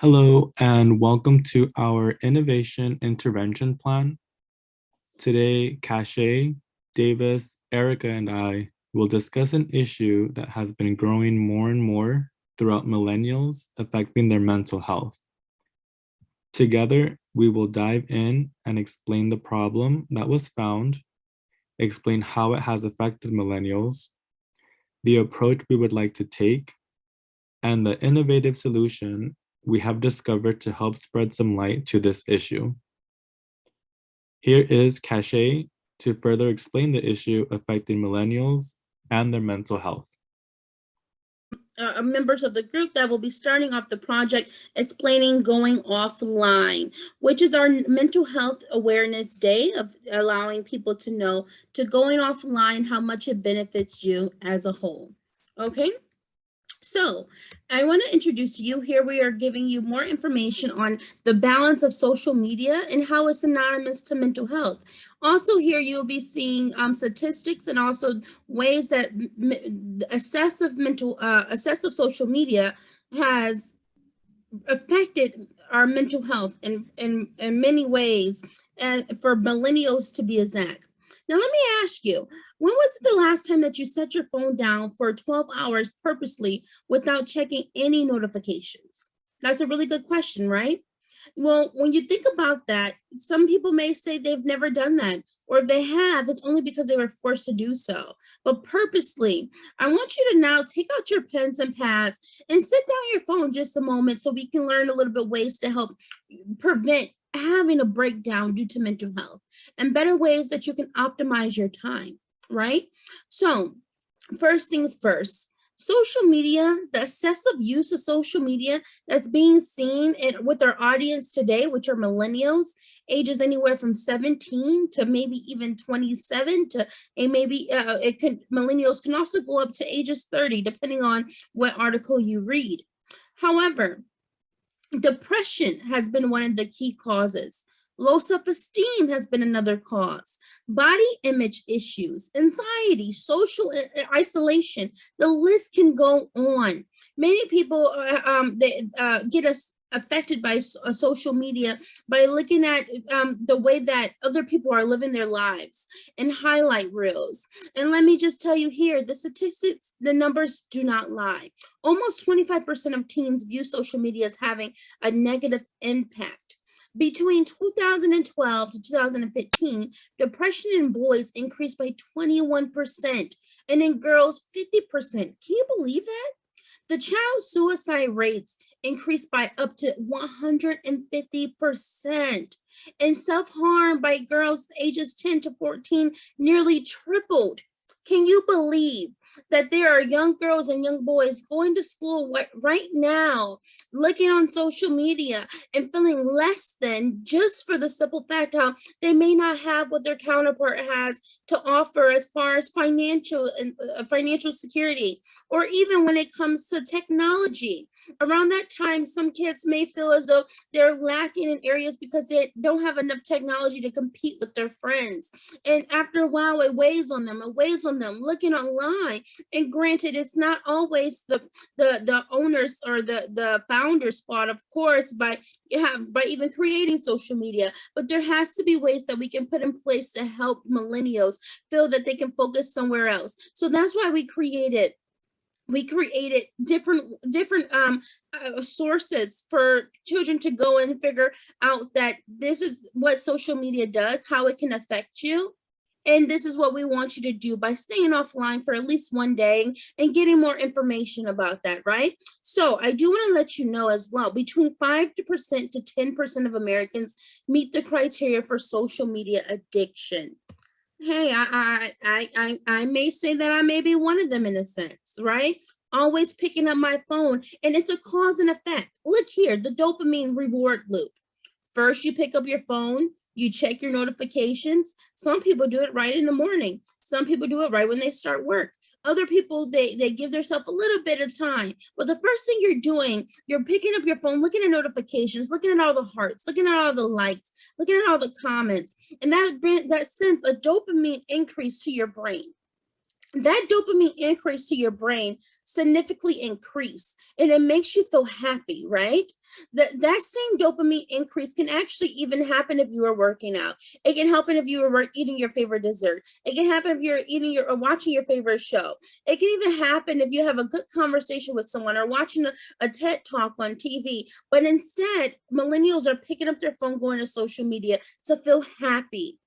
Hello, and welcome to our Innovation Intervention Plan. Today, Cache, Davis, Erica, and I will discuss an issue that has been growing more and more throughout millennials, affecting their mental health. Together, we will dive in and explain the problem that was found, explain how it has affected millennials, the approach we would like to take, and the innovative solution we have discovered to help spread some light to this issue. Here is Cache to further explain the issue affecting millennials and their mental health. Members of the group that will be starting off the project explaining going offline, which is our mental health awareness day of allowing people to know to going offline, how much it benefits you as a whole. Okay. So I want to introduce you here. We are giving you more information on the balance of social media and how it's synonymous to mental health. Also here you'll be seeing statistics and also ways that excessive social media has affected our mental health in many ways, and for millennials to be exact. Now, let me ask you, when was it the last time that you set your phone down for 12 hours purposely without checking any notifications? That's a really good question, right? Well, when you think about that, some people may say they've never done that, or if they have, it's only because they were forced to do so. But purposely, I want you to now take out your pens and pads and sit down your phone just a moment so we can learn a little bit ways to help prevent having a breakdown due to mental health and better ways that you can optimize your time, right? So, first things first, social media, the excessive use of social media that's being seen with our audience today, which are millennials, ages anywhere from 17 to maybe even 27 to, and maybe millennials can also go up to ages 30, depending on what article you read. However, depression has been one of the key causes. Low self-esteem has been another cause. Body image issues, anxiety, social isolation. The list can go on. Many people get us affected by social media by looking at the way that other people are living their lives and highlight reels. And let me just tell you here, the statistics, the numbers do not lie. Almost 25% of teens view social media as having a negative impact. Between 2012 to 2015, depression in boys increased by 21%, and in girls, 50%. Can you believe that? The child suicide rates increased by up to 150%, and self-harm by girls ages 10 to 14 nearly tripled. Can you believe that there are young girls and young boys going to school right now, looking on social media and feeling less than, just for the simple fact how they may not have what their counterpart has to offer as far as financial security, or even when it comes to technology. Around that time, some kids may feel as though they're lacking in areas because they don't have enough technology to compete with their friends. And after a while, it weighs on them, looking online. And granted, it's not always the owners or the founders' fault, of course, by even creating social media, but there has to be ways that we can put in place to help millennials feel that they can focus somewhere else. So that's why we created different sources for children to go and figure out that this is what social media does, how it can affect you. And this is what we want you to do by staying offline for at least one day and getting more information about that, right? So I do want to let you know as well, between 5% to 10% of Americans meet the criteria for social media addiction. Hey, I may say that I may be one of them in a sense, right? Always picking up my phone, and it's a cause and effect. Look here, the dopamine reward loop. First, you pick up your phone, you check your notifications. Some people do it right in the morning. Some people do it right when they start work. Other people, they give themselves a little bit of time. But the first thing you're doing, you're picking up your phone, looking at notifications, looking at all the hearts, looking at all the likes, looking at all the comments. And that sends a dopamine increase to your brain. that dopamine increase to your brain significantly increase, and it makes you feel happy, right? That same dopamine increase can actually even happen if you are working out. It can happen if you are eating your favorite dessert. It can happen if you're eating your or watching your favorite show. It can even happen if you have a good conversation with someone or watching a TED talk on TV. But instead, millennials are picking up their phone, going to social media to feel happy.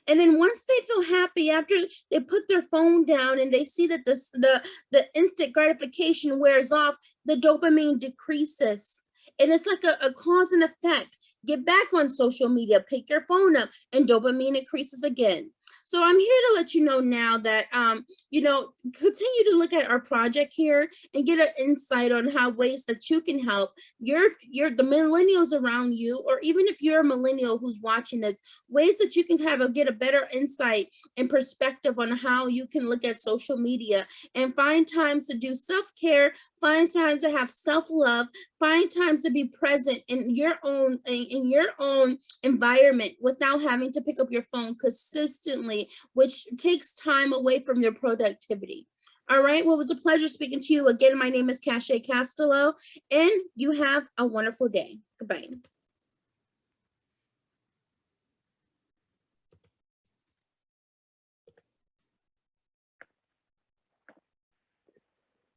And then once they feel happy after they put their phone down and they see that the instant gratification wears off, the dopamine decreases. And it's like a cause and effect. Get back on social media, pick your phone up, and dopamine increases again. So I'm here to let you know now that continue to look at our project here and get an insight on how ways that you can help the millennials around you, or even if you're a millennial who's watching this, ways that you can get a better insight and perspective on how you can look at social media and find times to do self-care, find times to have self-love, find times to be present in your own environment without having to pick up your phone consistently, which takes time away from your productivity. All right, well, it was a pleasure speaking to you again. My name is Cache Castello, and you have a wonderful day. Goodbye.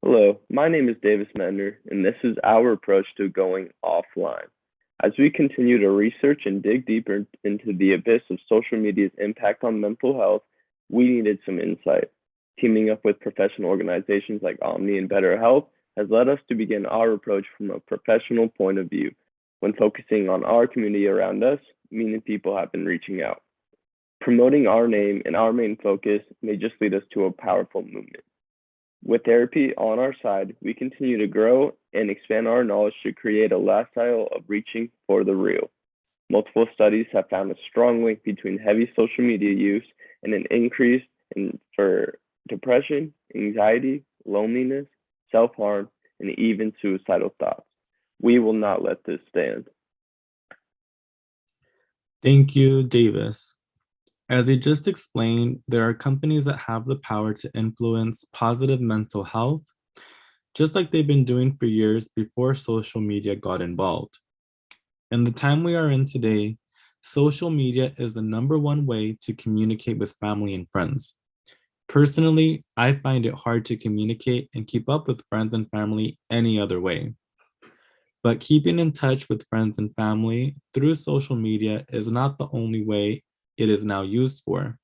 Hello, my name is Davis Mender, and this is our approach to going offline. As we continue to research and dig deeper into the abyss of social media's impact on mental health, we needed some insight. Teaming up with professional organizations like Omni and Better Health has led us to begin our approach from a professional point of view. When focusing on our community around us, many people have been reaching out. Promoting our name and our main focus may just lead us to a powerful movement. With therapy on our side, we continue to grow and expand our knowledge to create a lifestyle of reaching for the real. Multiple studies have found a strong link between heavy social media use and an increase for depression, anxiety, loneliness, self-harm, and even suicidal thoughts. We will not let this stand. Thank you, Davis. As he just explained, there are companies that have the power to influence positive mental health, just like they've been doing for years before social media got involved. In the time we are in today, social media is the #1 way to communicate with family and friends. Personally, I find it hard to communicate and keep up with friends and family any other way. But keeping in touch with friends and family through social media is not the only way it is now used for.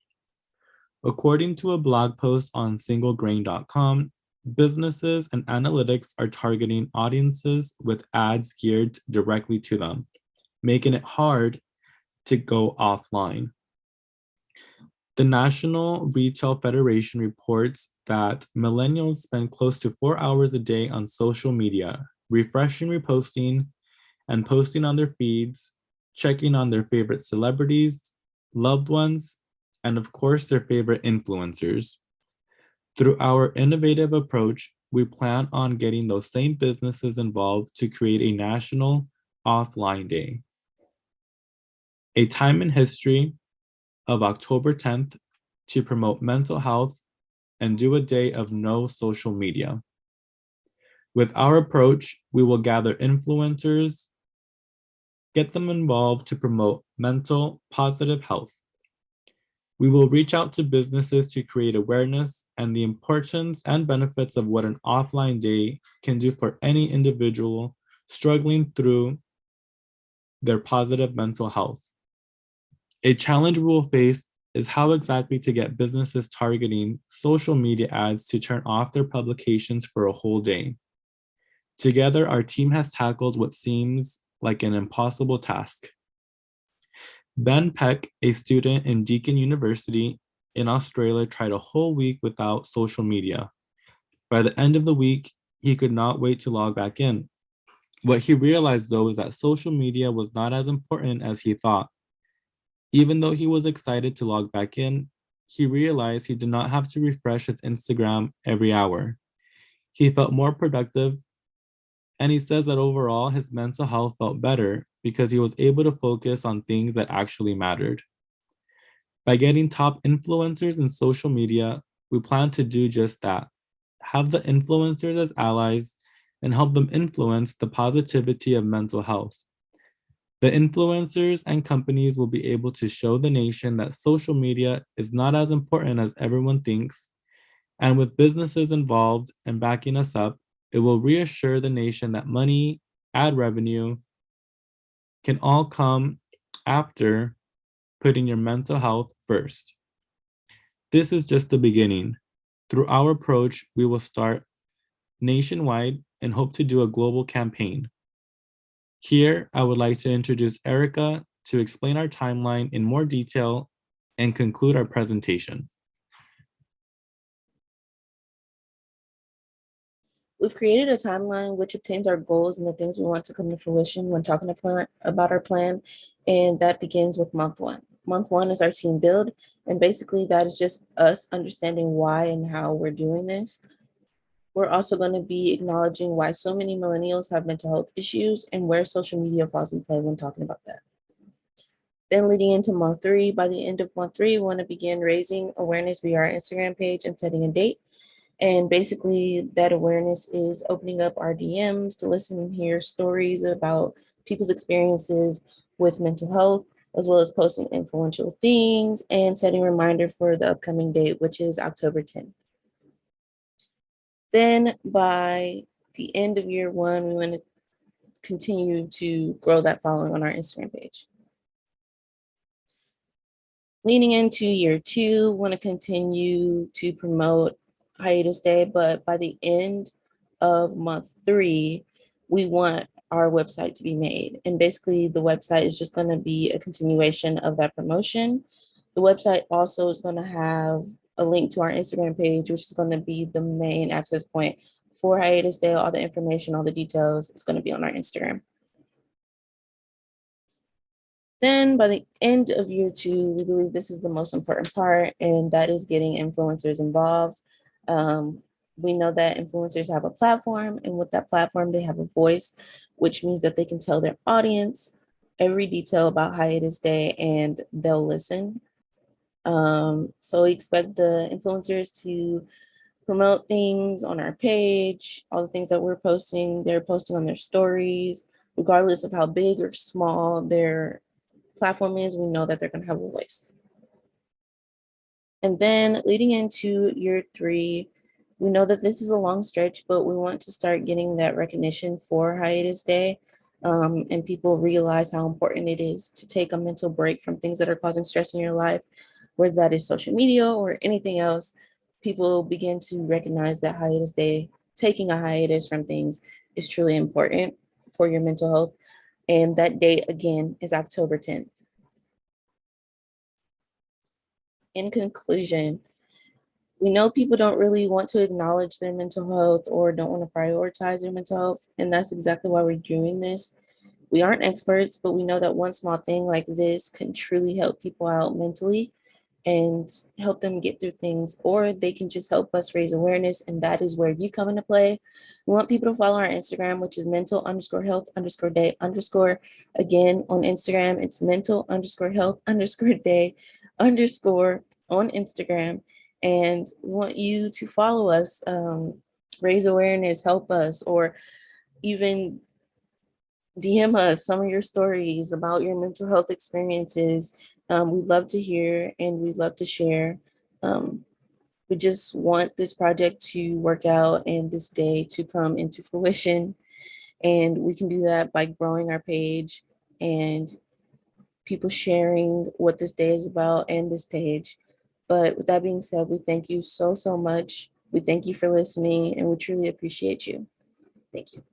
According to a blog post on singlegrain.com, businesses and analytics are targeting audiences with ads geared directly to them, making it hard to go offline. The National Retail Federation reports that millennials spend close to 4 hours a day on social media, refreshing, reposting, and posting on their feeds, checking on their favorite celebrities, loved ones, and of course, their favorite influencers. Through our innovative approach, we plan on getting those same businesses involved to create a national offline day. A time in history of October 10th to promote mental health and do a day of no social media. With our approach, we will gather influencers, get them involved to promote mental positive health. We will reach out to businesses to create awareness and the importance and benefits of what an offline day can do for any individual struggling through their positive mental health. A challenge we will face is how exactly to get businesses targeting social media ads to turn off their publications for a whole day. Together, our team has tackled what seems like an impossible task. Ben Peck, a student in Deakin University in Australia, tried a whole week without social media. By the end of the week, he could not wait to log back in. What he realized, though, is that social media was not as important as he thought. Even though he was excited to log back in, he realized he did not have to refresh his Instagram every hour. He felt more productive, and he says that overall his mental health felt better because he was able to focus on things that actually mattered. By getting top influencers in social media, we plan to do just that. Have the influencers as allies and help them influence the positivity of mental health. The influencers and companies will be able to show the nation that social media is not as important as everyone thinks. And with businesses involved and backing us up, it will reassure the nation that money, ad revenue can all come after putting your mental health first. This is just the beginning. Through our approach, we will start nationwide and hope to do a global campaign. Here, I would like to introduce Erica to explain our timeline in more detail and conclude our presentation. We've created a timeline which obtains our goals and the things we want to come to fruition when talking about our plan, and that begins with month one. Month one is our team build, and basically that is just us understanding why and how we're doing this. We're also going to be acknowledging why so many millennials have mental health issues and where social media falls in play when talking about that. Then leading into month three, by the end of month three, we want to begin raising awareness via our Instagram page and setting a date. And basically that awareness is opening up our DMs to listen and hear stories about people's experiences with mental health, as well as posting influential things and setting a reminder for the upcoming date, which is October 10th. Then by the end of year one, we want to continue to grow that following on our Instagram page. Leaning into year two, want to continue to promote Hiatus Day, but by the end of month three, we want our website to be made. And basically the website is just going to be a continuation of that promotion. The website also is going to have a link to our Instagram page, which is going to be the main access point for Hiatus Day. All the information, all the details is going to be on our Instagram. Then by the end of year two, we believe this is the most important part, and that is getting influencers involved. We know that influencers have a platform, and with that platform, they have a voice, which means that they can tell their audience every detail about Hiatus Day and they'll listen. So we expect the influencers to promote things on our page, all the things that we're posting, they're posting on their stories, regardless of how big or small their platform is, we know that they're going to have a voice. And then leading into year three, we know that this is a long stretch, but we want to start getting that recognition for Hiatus Day, and people realize how important it is to take a mental break from things that are causing stress in your life, whether that is social media or anything else. People begin to recognize that Hiatus Day, taking a hiatus from things, is truly important for your mental health. And that date again is October 10th. In conclusion, we know people don't really want to acknowledge their mental health or don't want to prioritize their mental health. And that's exactly why we're doing this. We aren't experts, but we know that one small thing like this can truly help people out mentally and help them get through things, or they can just help us raise awareness. And that is where you come into play. We want people to follow our Instagram, which is mental_health_day_. Again, on Instagram, it's mental_health_day_ on Instagram. And we want you to follow us, raise awareness, help us, or even DM us some of your stories about your mental health experiences. We'd love to hear and we'd love to share. We just want this project to work out and this day to come into fruition. And we can do that by growing our page and people sharing what this day is about and this page. But with that being said, we thank you so much. We thank you for listening and we truly appreciate you. Thank you.